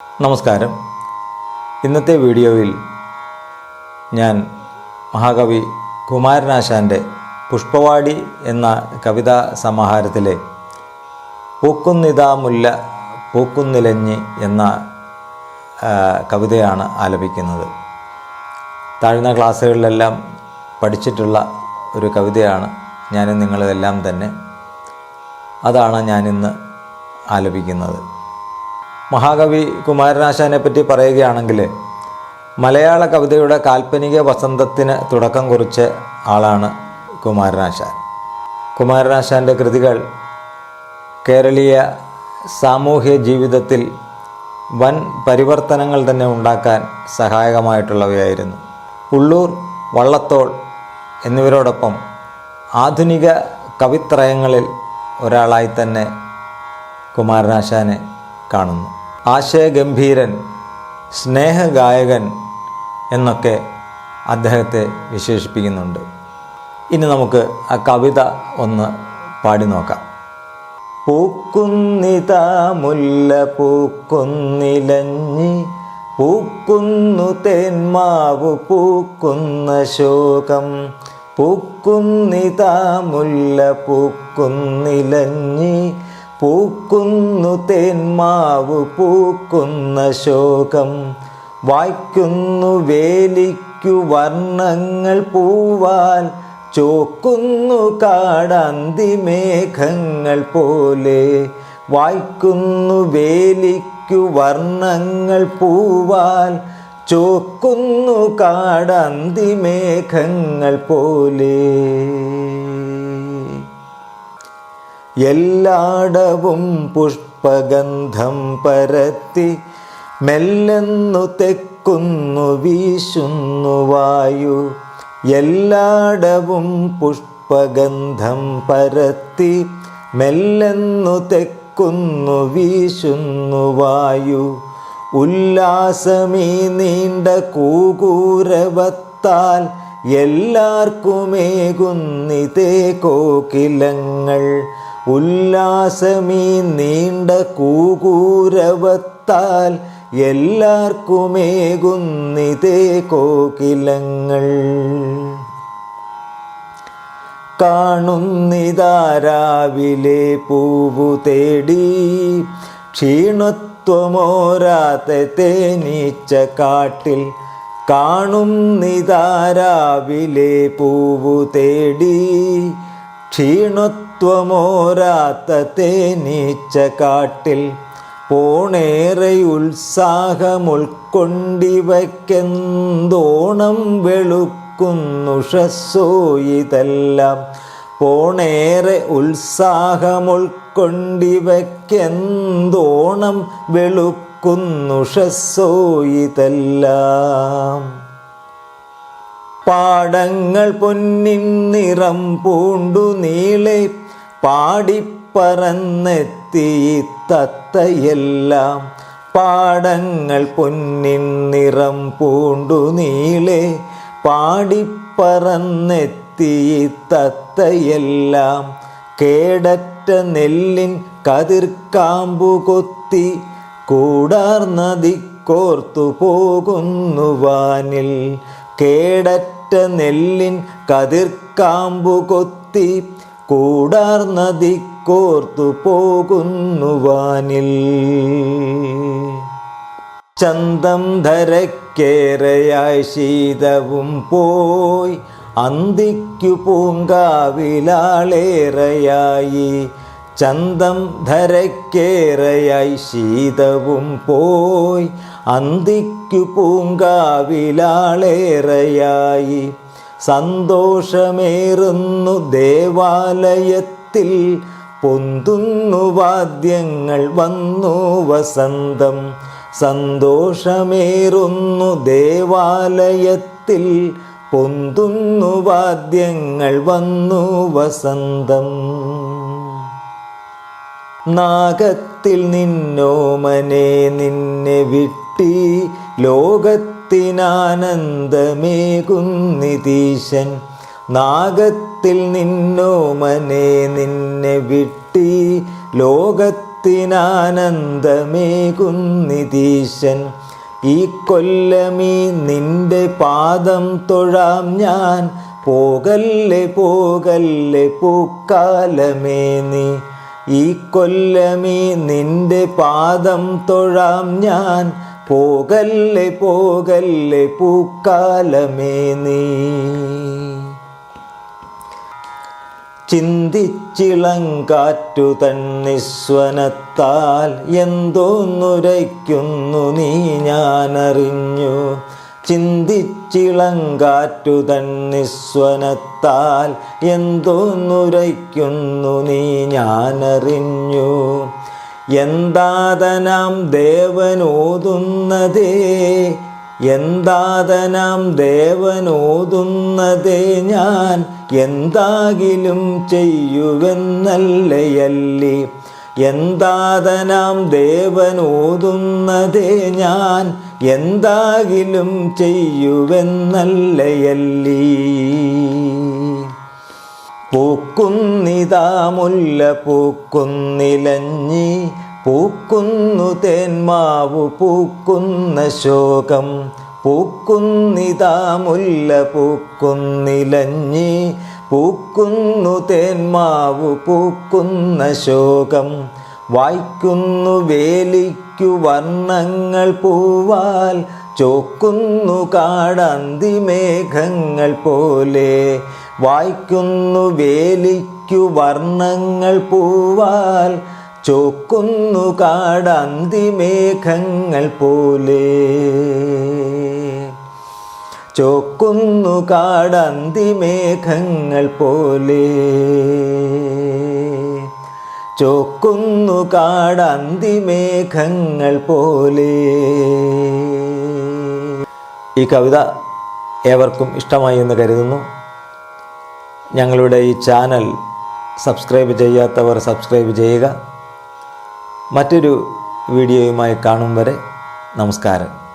നമസ്കാരം. ഇന്നത്തെ വീഡിയോയിൽ ഞാൻ മഹാകവി കുമാരനാശാൻ്റെ പുഷ്പവാടി എന്ന കവിതാ സമാഹാരത്തിലെ പൂക്കുന്നിതാ മുല്ല പൂക്കുന്നിലഞ്ഞി എന്ന കവിതയാണ് ആലപിക്കുന്നത്. താഴ്ന്ന ക്ലാസ്സുകളിലെല്ലാം പഠിച്ചിട്ടുള്ള ഒരു കവിതയാണ്. ഞാനും നിങ്ങളെല്ലാം തന്നെ അതാണ് ഞാനിന്ന് ആലപിക്കുന്നത്. മഹാകവി കുമാരനാശാനെ പറ്റി പറയുകയാണെങ്കിൽ മലയാള കവിതയുടെ കാൽപ്പനിക വസന്തത്തിന് തുടക്കം കുറിച്ച ആളാണ് കുമാരനാശാൻ. കുമാരനാശാൻ്റെ കൃതികൾ കേരളീയ സാമൂഹ്യ ജീവിതത്തിൽ വൻ പരിവർത്തനങ്ങൾ തന്നെ ഉണ്ടാക്കാൻ സഹായകമായിട്ടുള്ളവയായിരുന്നു. ഉള്ളൂർ, വള്ളത്തോൾ എന്നിവരോടൊപ്പം ആധുനിക കവിത്രയങ്ങളിൽ ഒരാളായി തന്നെ കുമാരനാശാനെ കാണുന്നു. ആശയഗംഭീരൻ, സ്നേഹഗായകൻ എന്നൊക്കെ അദ്ദേഹത്തെ വിശേഷിപ്പിക്കുന്നുണ്ട്. ഇനി നമുക്ക് ആ കവിത ഒന്ന് പാടി നോക്കാം. പൂക്കുന്നിതാ മുല്ല പൂക്കുന്നിലഞ്ഞി പൂക്കുന്നു തേന്മാവു പൂക്കുന്ന ശോകം. പൂക്കുന്നിതാ മുല്ല പൂക്കുന്നിലഞ്ഞി പൂക്കുന്നു തേന്മാവു പൂക്കുന്ന ശോകം. വായിക്കുന്നു വേലിക്കു വർണ്ണങ്ങൾ പൂവാൽ ചോക്കുന്നു കാടന്തി മേഘങ്ങൾ പോലെ. വായിക്കുന്നു വേലിക്കു വർണ്ണങ്ങൾ പൂവാൽ ചോക്കുന്നു കാടന്തി മേഘങ്ങൾ പോലെ. എല്ലാടവും പുഷ്പഗന്ധം പരത്തി മെല്ലെന്നു തെക്കുന്നു വീശുന്നു വായു. എല്ലാടവും പുഷ്പഗന്ധം പരത്തി മെല്ലെന്നു തെക്കുന്നു വീശുന്നു വായു. ഉല്ലാസമീ നീണ്ട കൂകൂരവത്താൽ എല്ലാവർക്കുമേകുന്നിതേ കോകിലങ്ങൾ. ഉല്ലാസമീ നീണ്ട കൂകൂരവത്താൽ എല്ലാവർക്കുമേകുന്നിതേ കോകിലങ്ങൾ. കാണുന്നിതാ രാവിലെ പൂവു തേടി ക്ഷീണത്വമോരാത്ത തേനീച്ച കാട്ടിൽ. കാണുന്നിതാ രാവിലെ പൂവു തേടി ക്ഷീണത്വമോരാത്ത തേനീച്ച കാട്ടിൽ. പോണേറെ ഉത്സാഹമുൾക്കൊണ്ടിവയ്ക്കെന്തോണം വെളുക്കുന്നുഷസ്സോ ഇതെല്ലാം. പോണേറെ ഉത്സാഹമുൾക്കൊണ്ടിവയ്ക്കെന്തോണം വെളുക്കുന്നുഷസ്സോ ഇതെല്ലാം. പാടങ്ങൾ പൊന്നിൻ നിറം പൂണ്ടു നീളെ പാടിപ്പറന്നെത്തി തത്തയെല്ലാം. പാടങ്ങൾ പൊന്നിൻ നിറം പൂണ്ടു നീളെ പാടിപ്പറന്നെത്തി തത്തയെല്ലാം. കേടറ്റ നെല്ലിൻ കതിർക്കാമ്പു കൊത്തി കൂടാർന്നതിക്കോർത്തു പോകുന്നു വാനിൽ. കേടറ്റ നെല്ലിൻ കതിർക്കാമ്പു കൊത്തി കൂടാർന്നതിക്കോർത്തു പോകുന്നു വാനിൽ. ചന്തം ധരക്കേറെയായി ശീതവും പോയി അന്തിക്കു പൂങ്കാവിലാളേറെയായി. ചന്തം ധരക്കേറെയായി ശീതവും പോയി അന്തിക്കു പൂങ്കാവിലാളേറെയായി. സന്തോഷമേറുന്നു ദേവാലയത്തിൽ പൊന്തുന്നു വാദ്യങ്ങൾ വന്നു വസന്തം. സന്തോഷമേറുന്നു ദേവാലയത്തിൽ പൊന്തുന്നു വാദ്യങ്ങൾ വന്നു വസന്തം. നാഗത്തിൽ നിന്നോമനെ നിന്നെ വിട്ടി ലോകത്തിനാനന്ദമേകുന്നിതീശൻ. നാഗത്തിൽ നിന്നോമനെ നിന്നെ വിട്ടി ലോകത്തിനാനന്ദമേകുന്നിതീശൻ. മനത്തിനാനന്ദമേകുന്നിതീശൻ. ഈ കൊല്ലമീ നിന്റെ പാദം തൊഴാം ഞാൻ. പോകല്ലേ പോകല്ലേ പൂക്കാലമേ നീ. ഈ കൊല്ലമീ നിന്റെ പാദം തൊഴാം ഞാൻ. പോകല്ലേ പോകല്ലേ പൂക്കാലമേ നീ. ചിന്തിച്ചിളങ്കാറ്റു തന്നിസ്വനത്താൽ എന്തോന്നുരയ്ക്കുന്നു നീ ഞാനറിഞ്ഞു. ചിന്തിച്ചിളങ്കാറ്റു തന്നിസ്വനത്താൽ എന്തോന്നുരയ്ക്കുന്നു നീ ഞാനറിഞ്ഞു. എന്താതനാം ദേവനോതുന്നതേ, എന്താതനാം ദേവനോതുന്നതേ ഞാൻ. എന്താകിലും ചെയ്യുവെന്നല്ലയല്ലി. എന്താതനാം ദേവനോതുന്നതേ ഞാൻ. എന്താകിലും ചെയ്യുവെന്നല്ലയല്ലി. പൂക്കുന്നിതാ മുല്ല പൂക്കുന്നിലഞ്ഞി. പൂക്കുന്നു തേന്മാവു പൂക്കുന്ന ശോകം. പൂക്കുന്നിതാ മുല്ല പൂക്കുന്നിലഞ്ഞി. പൂക്കുന്നു തേന്മാവു പൂക്കുന്ന ശോകം. വായിക്കുന്നു വേലിക്കു വർണ്ണങ്ങൾ പൂവാൽ. ചോക്കുന്നു കാടന്തിമേഘങ്ങൾ പോലെ. വായിക്കുന്നു വേലിക്കു വർണ്ണങ്ങൾ പൂവാൽ. ചോക്കുന്നു കാടന്തിമേഘങ്ങൾ പോലെ. ചോക്കുന്നു കാടന്തിമേഘങ്ങൾ പോലെ. ചോക്കുന്നു കാടന്തിമേഘങ്ങൾ പോലെ. ഈ കവിത ഏവർക്കും ഇഷ്ടമായി എന്ന് കരുതുന്നു. ഞങ്ങളുടെ ഈ ചാനൽ സബ്സ്ക്രൈബ് ചെയ്യാത്തവർ സബ്സ്ക്രൈബ് ചെയ്യുക. മറ്റൊരു വീഡിയോയുമായി കാണും വരെ നമസ്കാരം.